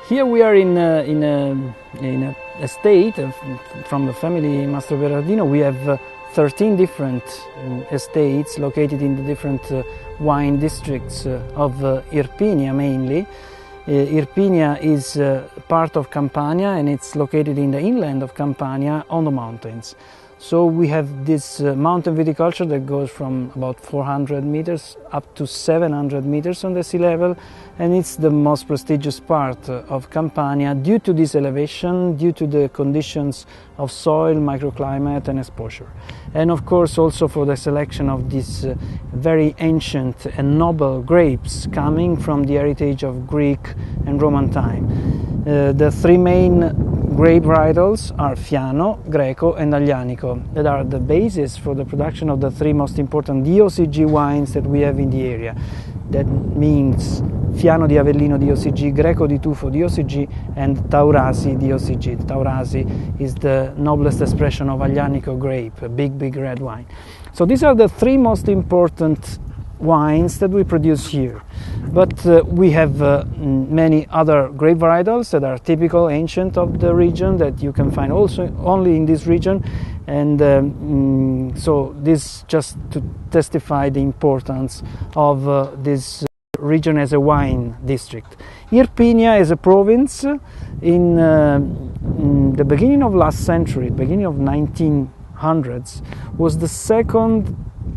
Here we are in a estate from the family Mastroberardino. We have 13 different estates located in the different wine districts of Irpina mainly. Irpina is part of Campania, and it's located in the inland of Campania on the mountains. So we have this mountain viticulture that goes from about 400 meters up to 700 meters on the sea level, and it's the most prestigious part of Campania due to this elevation, due to the conditions of soil, microclimate and exposure. And of course also for the selection of these very ancient and noble grapes coming from the heritage of Greek and Roman time. The three main grape varietals are Fiano, Greco and Aglianico, that are the basis for the production of the three most important DOCG wines that we have in the area. That means Fiano di Avellino DOCG, Greco di Tufo DOCG and Taurasi DOCG. Taurasi is the noblest expression of Aglianico grape, a big red wine. So these are the three most important wines that we produce here, but we have many other grape varietals that are typical, ancient of the region, that you can find also only in this region, and so this just to testify the importance of this region as a wine district. Irpina as a province in the beginning of last century, beginning of 1900s, was the second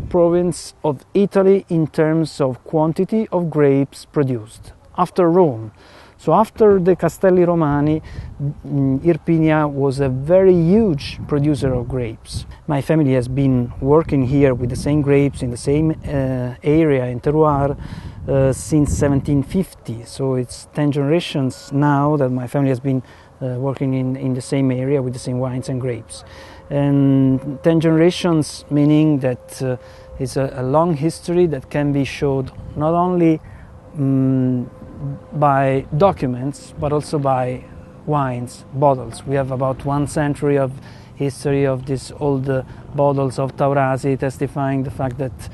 province of Italy in terms of quantity of grapes produced, after Rome. So after the Castelli Romani, Irpina was a very huge producer of grapes. My family has been working here with the same grapes in the same area in terroir since 1750. So it's 10 generations now that my family has been working in the same area with the same wines and grapes. And 10 generations meaning that it's a long history that can be showed not only by documents but also by wines, bottles. We have about 1 century of history of these old bottles of Taurasi, testifying the fact that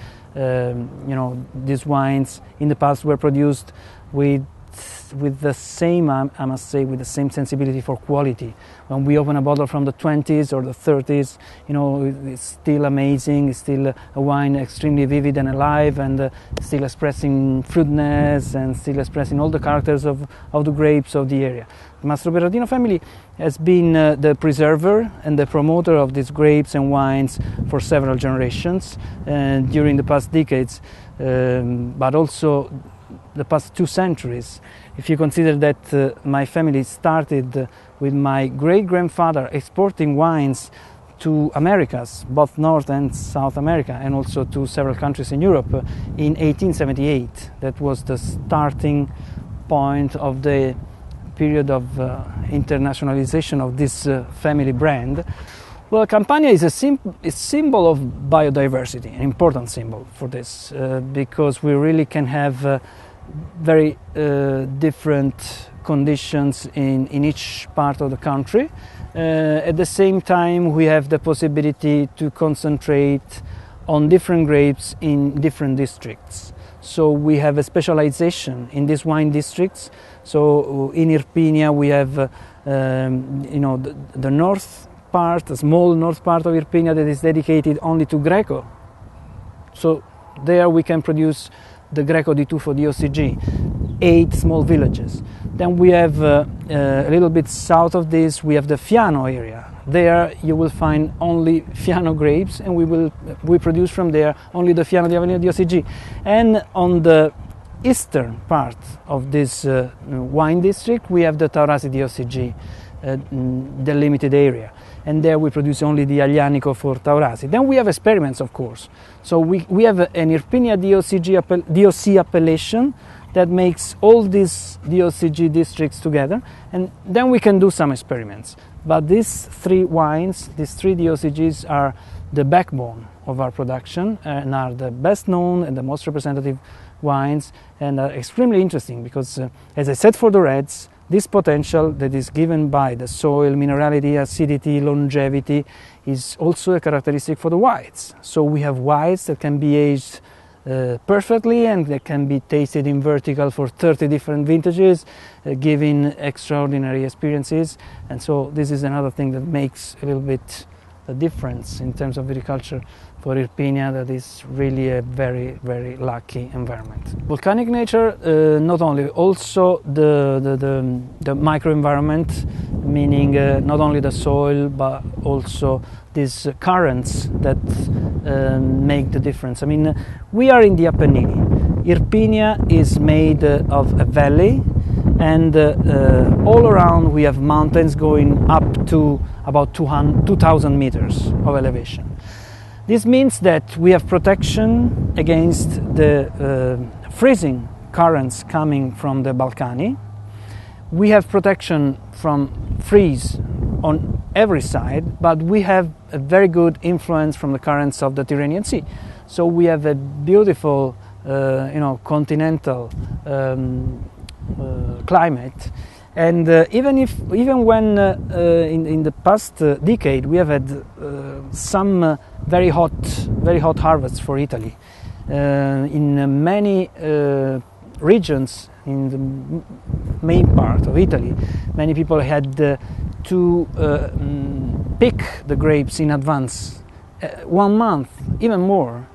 these wines in the past were produced with the same, I must say, with the same sensibility for quality. When we open a bottle from the 20s or the 30s, it's still amazing. It's still a wine extremely vivid and alive, and still expressing fruitness and still expressing all the characters of the grapes of the area. The Mastroberardino family has been the preserver and the promoter of these grapes and wines for several generations during the past decades, but also the past 2 centuries. If you consider that my family started with my great-grandfather exporting wines to Americas, both North and South America, and also to several countries in Europe in 1878. That was the starting point of the period of internationalization of this family brand. Well, Campania is a symbol of biodiversity, an important symbol for this, because we really can have very different conditions in each part of the country. At the same time, we have the possibility to concentrate on different grapes in different districts. So we have a specialization in these wine districts. So in Irpina we have the north part, a small north part of Irpina that is dedicated only to Greco. So there we can produce the Greco di Tufo DOCG, 8 small villages. Then we have a little bit south of this, we have the Fiano area. There you will find only Fiano grapes, and we produce from there only the Fiano di Avellino DOCG. And on the eastern part of this wine district, we have the Taurasi DOCG, the limited area. And there we produce only the Aglianico for Taurasi. Then we have experiments, of course. So we have an Irpina DOC appellation that makes all these DOCG districts together, and then we can do some experiments. But these 3 wines, these 3 DOCGs are the backbone of our production and are the best known and the most representative wines, and are extremely interesting because, as I said for the reds, this potential that is given by the soil, minerality, acidity, longevity is also a characteristic for the whites. So we have whites that can be aged perfectly, and they can be tasted in vertical for 30 different vintages, giving extraordinary experiences. And so this is another thing that makes a little bit the difference in terms of viticulture for Irpina, that is really a very, very lucky environment. Volcanic nature, not only, also the microenvironment, meaning not only the soil, but also these currents that make the difference. I mean, we are in the Apennine. Irpina is made of a valley, and all around we have mountains going up to about 2,000 meters of elevation. This means that we have protection against the freezing currents coming from the Balkany. We have protection from freeze on every side, but we have a very good influence from the currents of the Tyrrhenian Sea. So we have a beautiful, continental climate. And even when in the past decade we have had some very hot harvests for Italy, in many regions in the main part of Italy, many people had to pick the grapes in advance, 1 month, even more.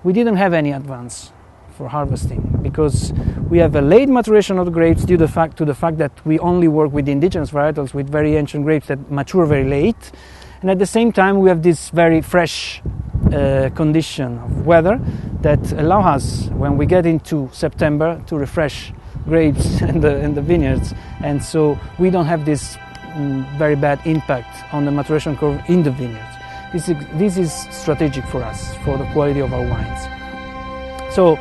We didn't have any advance for harvesting because we have a late maturation of the grapes due to the fact that we only work with indigenous varietals, with very ancient grapes that mature very late, and at the same time we have this very fresh condition of weather that allow us, when we get into September, to refresh grapes in the vineyards, and so we don't have this very bad impact on the maturation curve in the vineyards. This is strategic for us, for the quality of our wines. So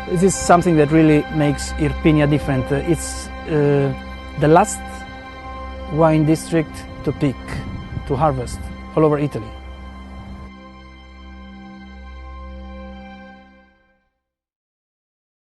this is something that really makes Irpina different. It's the last wine district to pick, to harvest all over Italy.